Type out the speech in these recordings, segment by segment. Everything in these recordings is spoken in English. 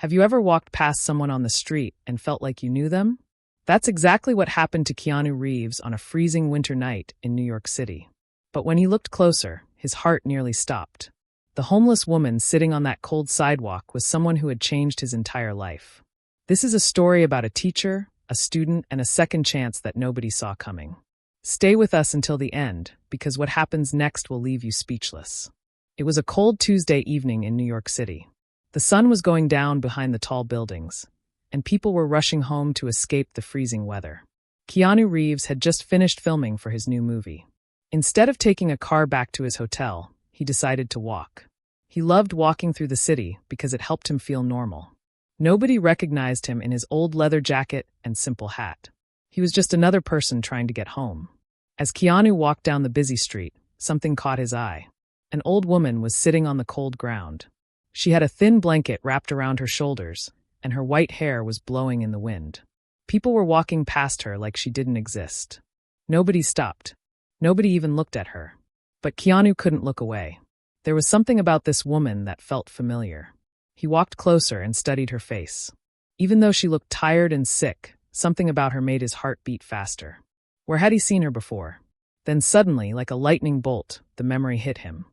Have you ever walked past someone on the street and felt like you knew them? That's exactly what happened to Keanu Reeves on a freezing winter night in New York City. But when he looked closer, his heart nearly stopped. The homeless woman sitting on that cold sidewalk was someone who had changed his entire life. This is a story about a teacher, a student, and a second chance that nobody saw coming. Stay with us until the end, because what happens next will leave you speechless. It was a cold Tuesday evening in New York City. The sun was going down behind the tall buildings, and people were rushing home to escape the freezing weather. Keanu Reeves had just finished filming for his new movie. Instead of taking a car back to his hotel, he decided to walk. He loved walking through the city because it helped him feel normal. Nobody recognized him in his old leather jacket and simple hat. He was just another person trying to get home. As Keanu walked down the busy street, something caught his eye. An old woman was sitting on the cold ground. She had a thin blanket wrapped around her shoulders, and her white hair was blowing in the wind. People were walking past her like she didn't exist. Nobody stopped. Nobody even looked at her. But Keanu couldn't look away. There was something about this woman that felt familiar. He walked closer and studied her face. Even though she looked tired and sick, something about her made his heart beat faster. Where had he seen her before? Then suddenly, like a lightning bolt, the memory hit him.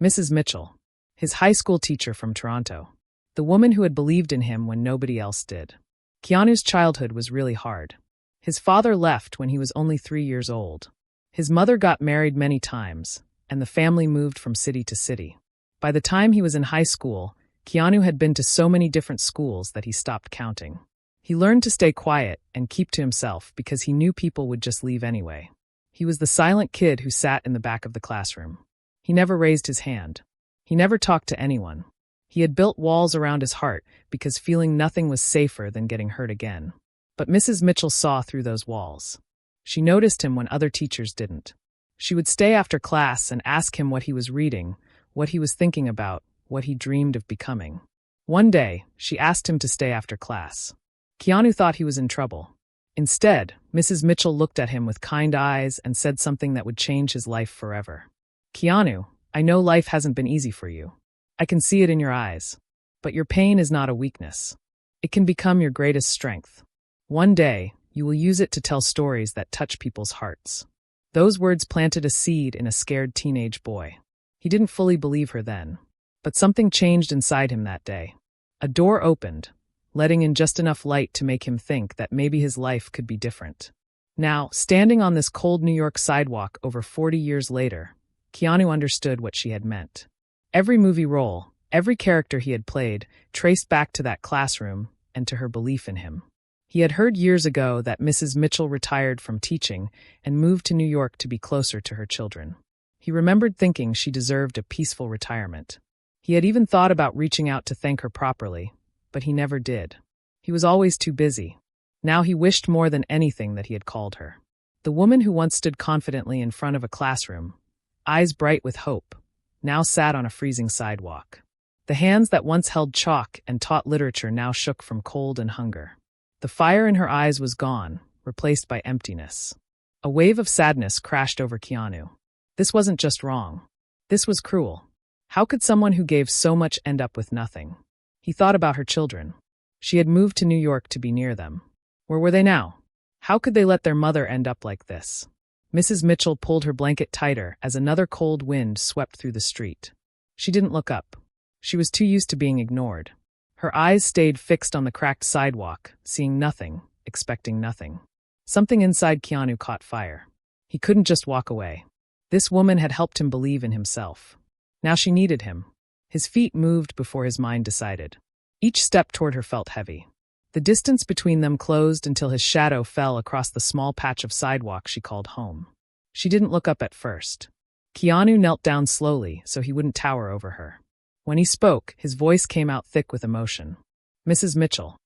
Mrs. Mitchell, his high school teacher from Toronto. The woman who had believed in him when nobody else did. Keanu's childhood was really hard. His father left when he was only 3 years old. His mother got married many times, and the family moved from city to city. By the time he was in high school, Keanu had been to so many different schools that he stopped counting. He learned to stay quiet and keep to himself because he knew people would just leave anyway. He was the silent kid who sat in the back of the classroom. He never raised his hand. He never talked to anyone. He had built walls around his heart because feeling nothing was safer than getting hurt again. But Mrs. Mitchell saw through those walls. She noticed him when other teachers didn't. She would stay after class and ask him what he was reading, what he was thinking about, what he dreamed of becoming. One day, she asked him to stay after class. Keanu thought he was in trouble. Instead, Mrs. Mitchell looked at him with kind eyes and said something that would change his life forever. "Keanu, I know life hasn't been easy for you. I can see it in your eyes. But your pain is not a weakness. It can become your greatest strength. One day, you will use it to tell stories that touch people's hearts." Those words planted a seed in a scared teenage boy. He didn't fully believe her then. But something changed inside him that day. A door opened, letting in just enough light to make him think that maybe his life could be different. Now, standing on this cold New York sidewalk over 40 years later, Keanu understood what she had meant. Every movie role, every character he had played, traced back to that classroom and to her belief in him. He had heard years ago that Mrs. Mitchell retired from teaching and moved to New York to be closer to her children. He remembered thinking she deserved a peaceful retirement. He had even thought about reaching out to thank her properly, but he never did. He was always too busy. Now he wished more than anything that he had called her. The woman who once stood confidently in front of a classroom, eyes bright with hope, now sat on a freezing sidewalk. The hands that once held chalk and taught literature now shook from cold and hunger. The fire in her eyes was gone, replaced by emptiness. A wave of sadness crashed over Keanu. This wasn't just wrong. This was cruel. How could someone who gave so much end up with nothing? He thought about her children. She had moved to New York to be near them. Where were they now? How could they let their mother end up like this? Mrs. Mitchell pulled her blanket tighter as another cold wind swept through the street. She didn't look up. She was too used to being ignored. Her eyes stayed fixed on the cracked sidewalk, seeing nothing, expecting nothing. Something inside Keanu caught fire. He couldn't just walk away. This woman had helped him believe in himself. Now she needed him. His feet moved before his mind decided. Each step toward her felt heavy. The distance between them closed until his shadow fell across the small patch of sidewalk she called home. She didn't look up at first. Keanu knelt down slowly so he wouldn't tower over her. When he spoke, his voice came out thick with emotion. "Mrs. Mitchell."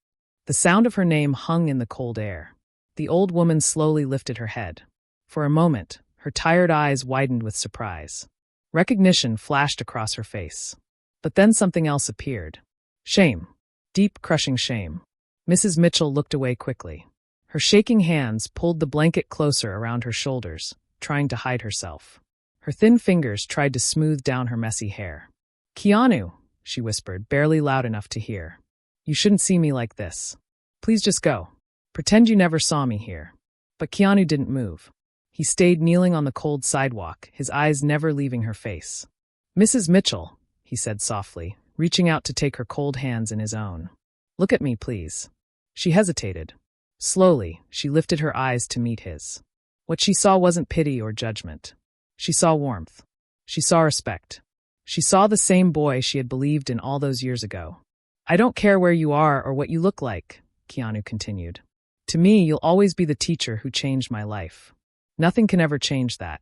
The sound of her name hung in the cold air. The old woman slowly lifted her head. For a moment, her tired eyes widened with surprise. Recognition flashed across her face. But then something else appeared. Shame. Deep, crushing shame. Mrs. Mitchell looked away quickly. Her shaking hands pulled the blanket closer around her shoulders, trying to hide herself. Her thin fingers tried to smooth down her messy hair. "Keanu," she whispered, barely loud enough to hear. You shouldn't see me like this. Please just go. Pretend you never saw me here." But Keanu didn't move. He stayed kneeling on the cold sidewalk, his eyes never leaving her face. "Mrs. Mitchell," he said softly, reaching out to take her cold hands in his own. "Look at me, please." She hesitated. Slowly, she lifted her eyes to meet his. What she saw wasn't pity or judgment. She saw warmth. She saw respect. She saw the same boy she had believed in all those years ago. "I don't care where you are or what you look like," Keanu continued. "To me, you'll always be the teacher who changed my life. Nothing can ever change that."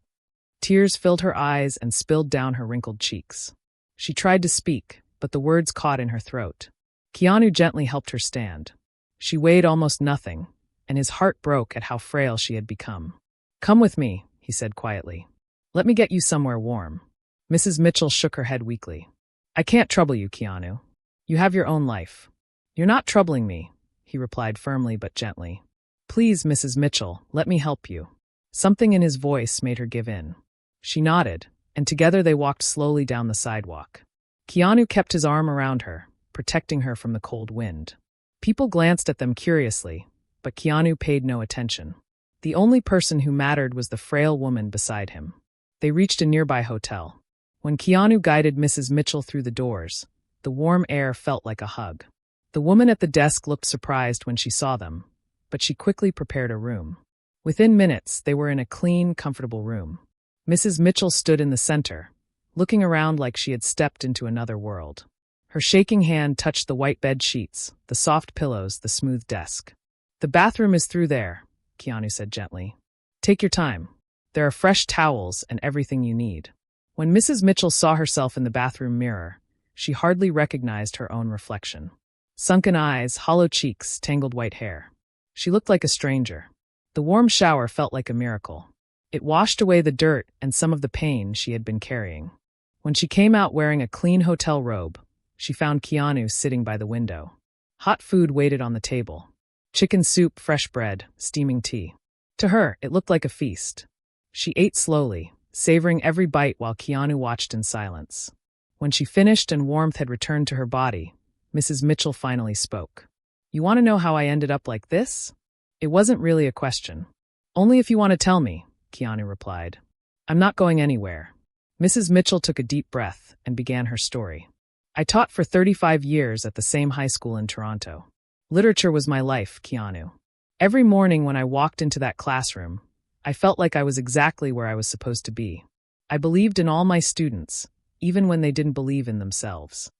Tears filled her eyes and spilled down her wrinkled cheeks. She tried to speak, but the words caught in her throat. Keanu gently helped her stand. She weighed almost nothing, and his heart broke at how frail she had become. "Come with me," he said quietly. "Let me get you somewhere warm." Mrs. Mitchell shook her head weakly. "I can't trouble you, Keanu. You have your own life." "You're not troubling me," he replied firmly but gently. "Please, Mrs. Mitchell, let me help you." Something in his voice made her give in. She nodded, and together they walked slowly down the sidewalk. Keanu kept his arm around her, protecting her from the cold wind. People glanced at them curiously, but Keanu paid no attention. The only person who mattered was the frail woman beside him. They reached a nearby hotel. When Keanu guided Mrs. Mitchell through the doors, the warm air felt like a hug. The woman at the desk looked surprised when she saw them, but she quickly prepared a room. Within minutes, they were in a clean, comfortable room. Mrs. Mitchell stood in the center, looking around like she had stepped into another world. Her shaking hand touched the white bed sheets, the soft pillows, the smooth desk. "The bathroom is through there," Keanu said gently. "Take your time. There are fresh towels and everything you need." When Mrs. Mitchell saw herself in the bathroom mirror, she hardly recognized her own reflection. Sunken eyes, hollow cheeks, tangled white hair. She looked like a stranger. The warm shower felt like a miracle. It washed away the dirt and some of the pain she had been carrying. When she came out wearing a clean hotel robe, she found Keanu sitting by the window. Hot food waited on the table. Chicken soup, fresh bread, steaming tea. To her, it looked like a feast. She ate slowly, savoring every bite while Keanu watched in silence. When she finished and warmth had returned to her body, Mrs. Mitchell finally spoke. "You want to know how I ended up like this?" It wasn't really a question. "Only if you want to tell me," Keanu replied. "I'm not going anywhere." Mrs. Mitchell took a deep breath and began her story. "I taught for 35 years at the same high school in Toronto. Literature was my life, Keanu. Every morning when I walked into that classroom, I felt like I was exactly where I was supposed to be. I believed in all my students, even when they didn't believe in themselves."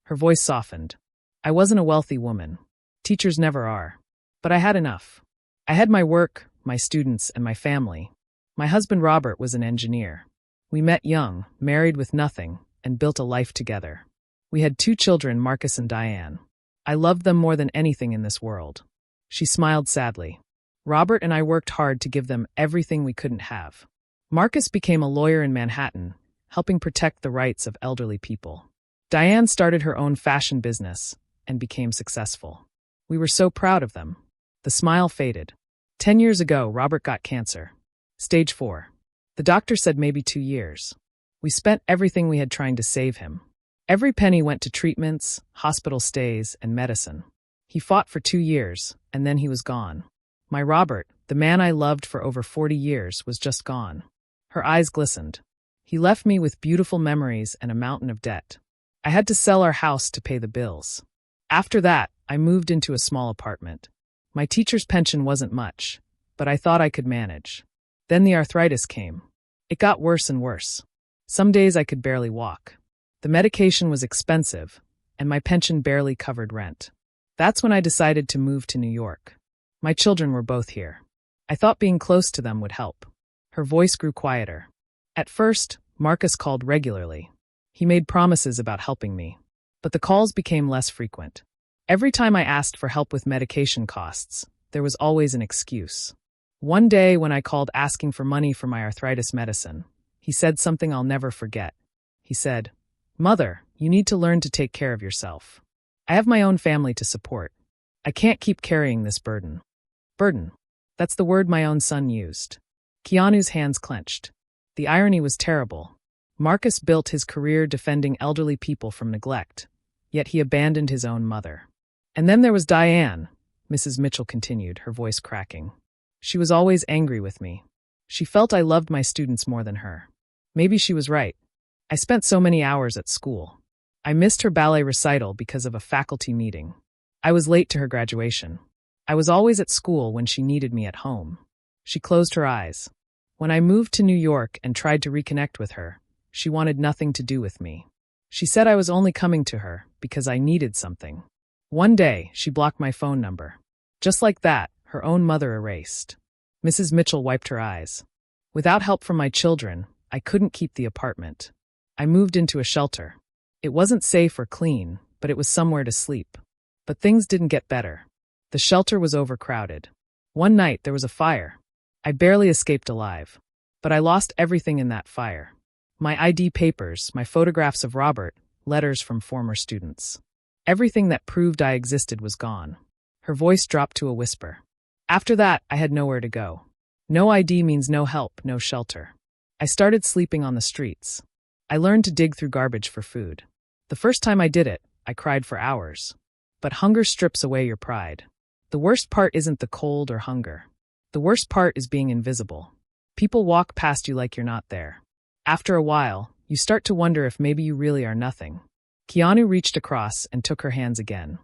Her voice softened. "I wasn't a wealthy woman. Teachers never are. But I had enough. I had my work, my students, and my family. My husband Robert was an engineer. We met young, married with nothing, and built a life together. We had 2 children, Marcus and Diane. I loved them more than anything in this world." She smiled sadly. "Robert and I worked hard to give them everything we couldn't have. Marcus became a lawyer in Manhattan, helping protect the rights of elderly people. Diane started her own fashion business and became successful. We were so proud of them." The smile faded. 10 years ago, Robert got cancer. Stage 4. The doctor said maybe 2 years. We spent everything we had trying to save him. Every penny went to treatments, hospital stays, and medicine. He fought for 2 years, and then he was gone. My Robert, the man I loved for over 40 years, was just gone. Her eyes glistened. He left me with beautiful memories and a mountain of debt. I had to sell our house to pay the bills. After that, I moved into a small apartment. My teacher's pension wasn't much, but I thought I could manage. Then the arthritis came. It got worse and worse. Some days I could barely walk. The medication was expensive, and my pension barely covered rent. That's when I decided to move to New York. My children were both here. I thought being close to them would help." Her voice grew quieter. "At first, Marcus called regularly. He made promises about helping me, but the calls became less frequent. Every time I asked for help with medication costs, there was always an excuse. One day when I called asking for money for my arthritis medicine, he said something I'll never forget. He said, 'Mother, you need to learn to take care of yourself. I have my own family to support. I can't keep carrying this burden.'" Burden. That's the word my own son used. Keanu's hands clenched. The irony was terrible. Marcus built his career defending elderly people from neglect, yet he abandoned his own mother. And then there was Diane, Mrs. Mitchell continued, her voice cracking. She was always angry with me. She felt I loved my students more than her. Maybe she was right. I spent so many hours at school. I missed her ballet recital because of a faculty meeting. I was late to her graduation. I was always at school when she needed me at home. She closed her eyes. When I moved to New York and tried to reconnect with her, she wanted nothing to do with me. She said I was only coming to her because I needed something. One day, she blocked my phone number. Just like that, her own mother erased. Mrs. Mitchell wiped her eyes. Without help from my children, I couldn't keep the apartment. I moved into a shelter. It wasn't safe or clean, but it was somewhere to sleep. But things didn't get better. The shelter was overcrowded. One night, there was a fire. I barely escaped alive. But I lost everything in that fire. My ID papers, my photographs of Robert, letters from former students. Everything that proved I existed was gone. Her voice dropped to a whisper. After that, I had nowhere to go. No ID means no help, no shelter. I started sleeping on the streets. I learned to dig through garbage for food. The first time I did it, I cried for hours. But hunger strips away your pride. The worst part isn't the cold or hunger. The worst part is being invisible. People walk past you like you're not there. After a while, you start to wonder if maybe you really are nothing. Keanu reached across and took her hands again.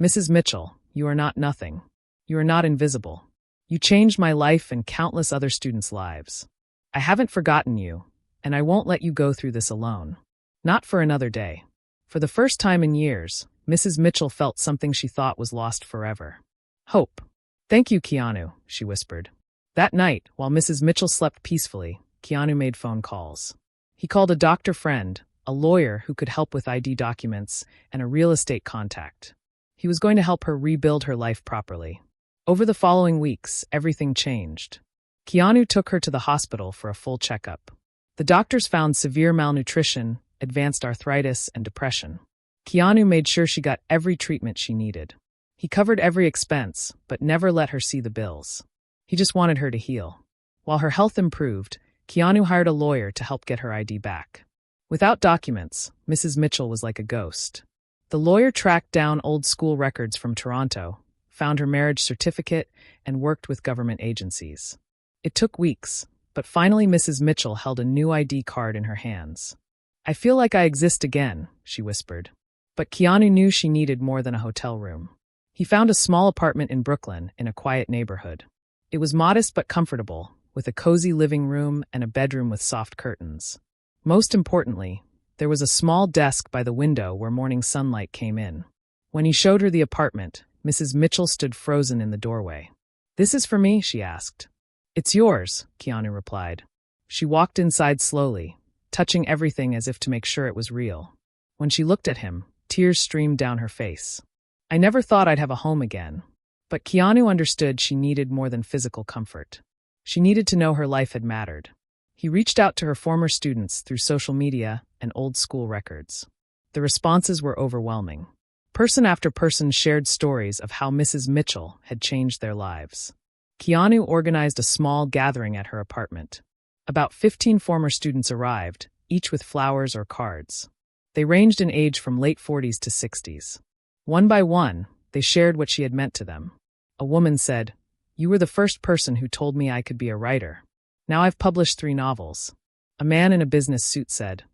Mrs. Mitchell, you are not nothing. You are not invisible. You changed my life and countless other students' lives. I haven't forgotten you, and I won't let you go through this alone. Not for another day. For the first time in years, Mrs. Mitchell felt something she thought was lost forever. Hope. Thank you, Keanu, she whispered. That night, while Mrs. Mitchell slept peacefully, Keanu made phone calls. He called a doctor friend, a lawyer who could help with ID documents, and a real estate contact. He was going to help her rebuild her life properly. Over the following weeks, everything changed. Keanu took her to the hospital for a full checkup. The doctors found severe malnutrition, advanced arthritis, and depression. Keanu made sure she got every treatment she needed. He covered every expense, but never let her see the bills. He just wanted her to heal. While her health improved, Keanu hired a lawyer to help get her ID back. Without documents, Mrs. Mitchell was like a ghost. The lawyer tracked down old school records from Toronto, found her marriage certificate, and worked with government agencies. It took weeks, but finally Mrs. Mitchell held a new ID card in her hands. I feel like I exist again, she whispered. But Keanu knew she needed more than a hotel room. He found a small apartment in Brooklyn in a quiet neighborhood. It was modest but comfortable, with a cozy living room and a bedroom with soft curtains. Most importantly, there was a small desk by the window where morning sunlight came in. When he showed her the apartment, Mrs. Mitchell stood frozen in the doorway. "This is for me?" she asked. "It's yours," Keanu replied. She walked inside slowly, touching everything as if to make sure it was real. When she looked at him, tears streamed down her face. "I never thought I'd have a home again." But Keanu understood she needed more than physical comfort. She needed to know her life had mattered. He reached out to her former students through social media and old school records. The responses were overwhelming. Person after person shared stories of how Mrs. Mitchell had changed their lives. Keanu organized a small gathering at her apartment. About 15 former students arrived, each with flowers or cards. They ranged in age from late 40s to 60s. One by one, they shared what she had meant to them. A woman said, "You were the first person who told me I could be a writer. Now I've published 3 novels." A man in a business suit said,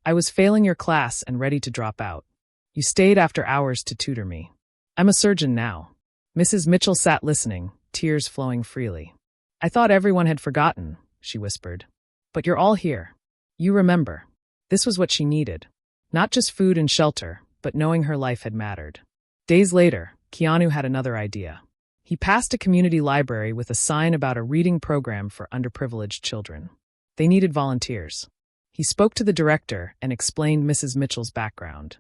"I was failing your class and ready to drop out. You stayed after hours to tutor me. I'm a surgeon now." Mrs. Mitchell sat listening, tears flowing freely. "I thought everyone had forgotten," she whispered. "But you're all here. You remember." This was what she needed. Not just food and shelter, but knowing her life had mattered. Days later, Keanu had another idea. He passed a community library with a sign about a reading program for underprivileged children. They needed volunteers. He spoke to the director and explained Mrs. Mitchell's background.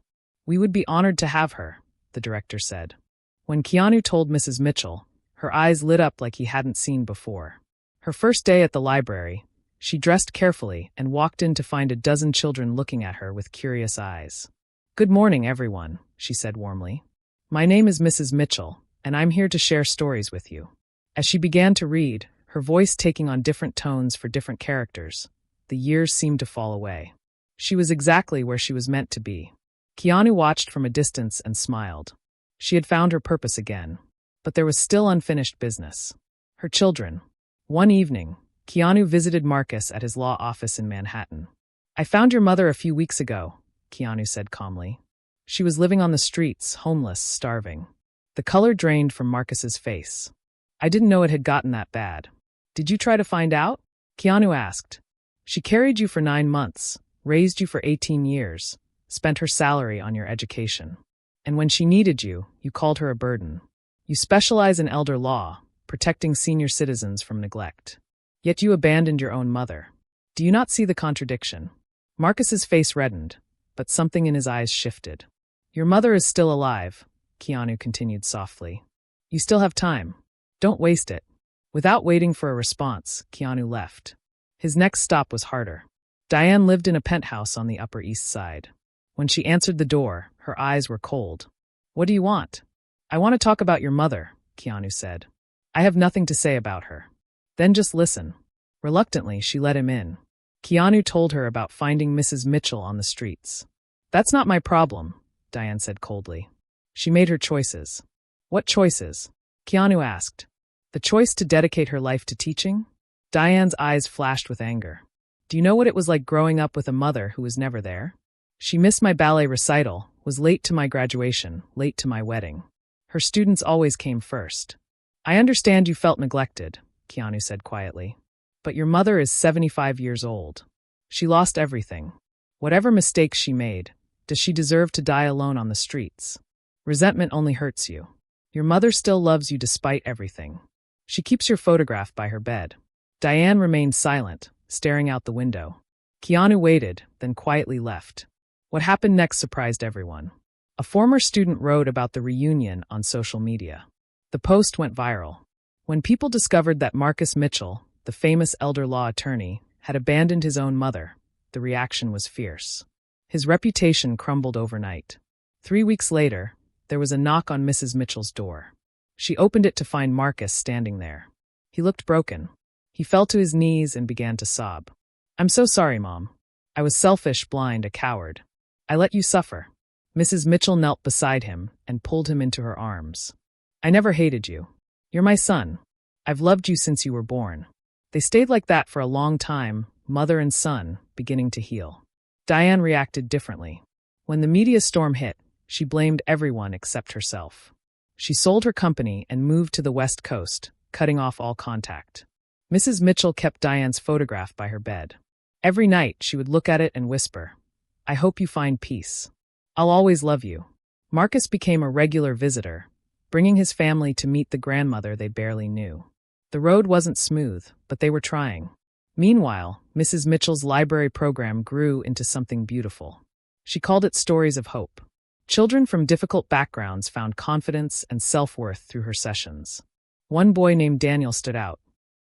"We would be honored to have her," the director said. When Keanu told Mrs. Mitchell, her eyes lit up like he hadn't seen before. Her first day at the library, she dressed carefully and walked in to find a dozen children looking at her with curious eyes. "Good morning, everyone," she said warmly. "My name is Mrs. Mitchell, and I'm here to share stories with you." As she began to read, her voice taking on different tones for different characters, the years seemed to fall away. She was exactly where she was meant to be. Keanu watched from a distance and smiled. She had found her purpose again. But there was still unfinished business. Her children. One evening, Keanu visited Marcus at his law office in Manhattan. "I found your mother a few weeks ago," Keanu said calmly. She was living on the streets, homeless, starving. The color drained from Marcus's face. "I didn't know it had gotten that bad." "Did you try to find out?" Keanu asked. "She carried you for 9 months, raised you for 18 years, spent her salary on your education. And when she needed you, you called her a burden. You specialize in elder law, protecting senior citizens from neglect. Yet you abandoned your own mother. Do you not see the contradiction?" Marcus's face reddened, but something in his eyes shifted. "Your mother is still alive," Keanu continued softly. "You still have time. Don't waste it." Without waiting for a response, Keanu left. His next stop was harder. Diane lived in a penthouse on the Upper East Side. When she answered the door, her eyes were cold. "What do you want?" "I want to talk about your mother," Keanu said. "I have nothing to say about her." "Then just listen." Reluctantly, she let him in. Keanu told her about finding Mrs. Mitchell on the streets. "That's not my problem," Diane said coldly. "She made her choices." "What choices?" Keanu asked. "The choice to dedicate her life to teaching?" Diane's eyes flashed with anger. "Do you know what it was like growing up with a mother who was never there? She missed my ballet recital, was late to my graduation, late to my wedding. Her students always came first." "I understand you felt neglected," Keanu said quietly. "But your mother is 75 years old. She lost everything. Whatever mistakes she made, does she deserve to die alone on the streets? Resentment only hurts you. Your mother still loves you despite everything. She keeps your photograph by her bed." Diane remained silent, staring out the window. Keanu waited, then quietly left. What happened next surprised everyone. A former student wrote about the reunion on social media. The post went viral. When people discovered that Marcus Mitchell, the famous elder law attorney, had abandoned his own mother, the reaction was fierce. His reputation crumbled overnight. 3 weeks later, there was a knock on Mrs. Mitchell's door. She opened it to find Marcus standing there. He looked broken. He fell to his knees and began to sob. "I'm so sorry, Mom. I was selfish, blind, a coward. I let you suffer." Mrs. Mitchell knelt beside him and pulled him into her arms. "I never hated you. You're my son. I've loved you since you were born." They stayed like that for a long time, mother and son, beginning to heal. Diane reacted differently. When the media storm hit, she blamed everyone except herself. She sold her company and moved to the West Coast, cutting off all contact. Mrs. Mitchell kept Diane's photograph by her bed. Every night, she would look at it and whisper, "I hope you find peace. I'll always love you." Marcus became a regular visitor, bringing his family to meet the grandmother they barely knew. The road wasn't smooth, but they were trying. Meanwhile, Mrs. Mitchell's library program grew into something beautiful. She called it Stories of Hope. Children from difficult backgrounds found confidence and self-worth through her sessions. One boy named Daniel stood out.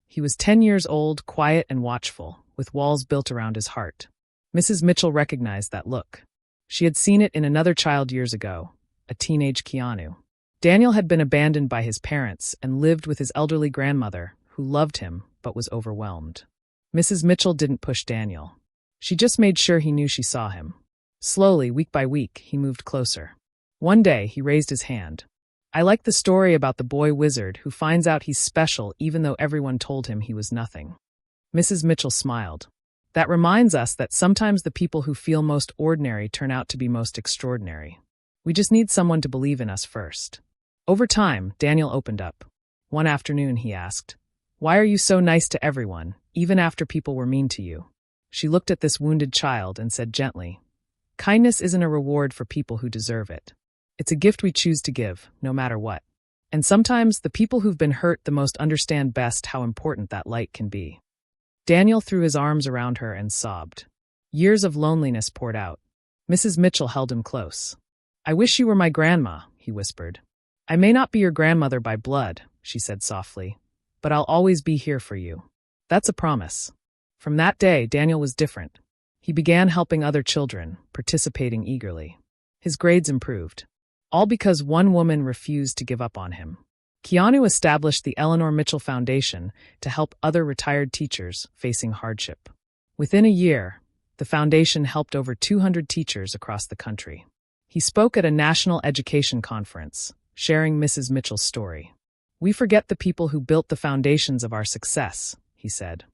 He was 10 years old, quiet and watchful, with walls built around his heart. Mrs. Mitchell recognized that look. She had seen it in another child years ago, a teenage Keanu. Daniel had been abandoned by his parents and lived with his elderly grandmother, who loved him but was overwhelmed. Mrs. Mitchell didn't push Daniel. She just made sure he knew she saw him. Slowly, week by week, he moved closer. One day, he raised his hand. "I like the story about the boy wizard who finds out he's special even though everyone told him he was nothing." Mrs. Mitchell smiled. "That reminds us that sometimes the people who feel most ordinary turn out to be most extraordinary. We just need someone to believe in us first." Over time, Daniel opened up. One afternoon, he asked, "Why are you so nice to everyone, even after people were mean to you?" She looked at this wounded child and said gently, "Kindness isn't a reward for people who deserve it. It's a gift we choose to give, no matter what. And sometimes the people who've been hurt the most understand best how important that light can be." Daniel threw his arms around her and sobbed. Years of loneliness poured out. Mrs. Mitchell held him close. "I wish you were my grandma," he whispered. "I may not be your grandmother by blood," she said softly, "but I'll always be here for you. That's a promise." From that day, Daniel was different. He began helping other children, participating eagerly. His grades improved. All because one woman refused to give up on him. Keanu established the Eleanor Mitchell Foundation to help other retired teachers facing hardship. Within a year, the foundation helped over 200 teachers across the country. He spoke at a national education conference, sharing Mrs. Mitchell's story. "We forget the people who built the foundations of our success," he said.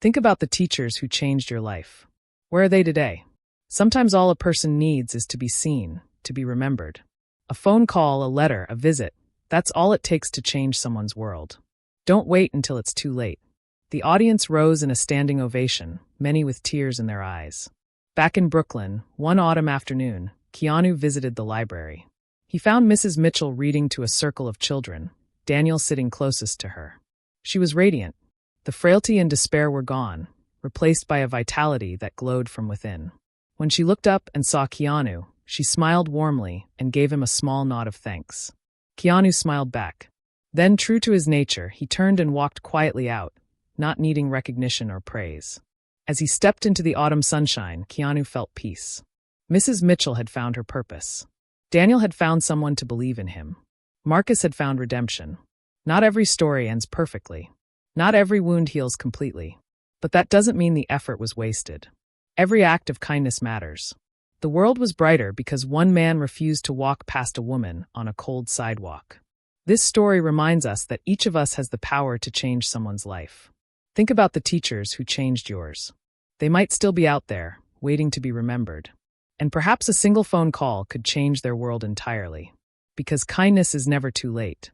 "Think about the teachers who changed your life. Where are they today?" Sometimes all a person needs is to be seen, to be remembered. A phone call, a letter, a visit. That's all it takes to change someone's world. Don't wait until it's too late. The audience rose in a standing ovation, many with tears in their eyes. Back in Brooklyn, one autumn afternoon, Keanu visited the library. He found Mrs. Mitchell reading to a circle of children, Daniel sitting closest to her. She was radiant. The frailty and despair were gone, replaced by a vitality that glowed from within. When she looked up and saw Keanu, she smiled warmly and gave him a small nod of thanks. Keanu smiled back. Then, true to his nature, he turned and walked quietly out, not needing recognition or praise. As he stepped into the autumn sunshine, Keanu felt peace. Mrs. Mitchell had found her purpose. Daniel had found someone to believe in him. Marcus had found redemption. Not every story ends perfectly. Not every wound heals completely. But that doesn't mean the effort was wasted. Every act of kindness matters. The world was brighter because one man refused to walk past a woman on a cold sidewalk. This story reminds us that each of us has the power to change someone's life. Think about the teachers who changed yours. They might still be out there, waiting to be remembered. And perhaps a single phone call could change their world entirely. Because kindness is never too late.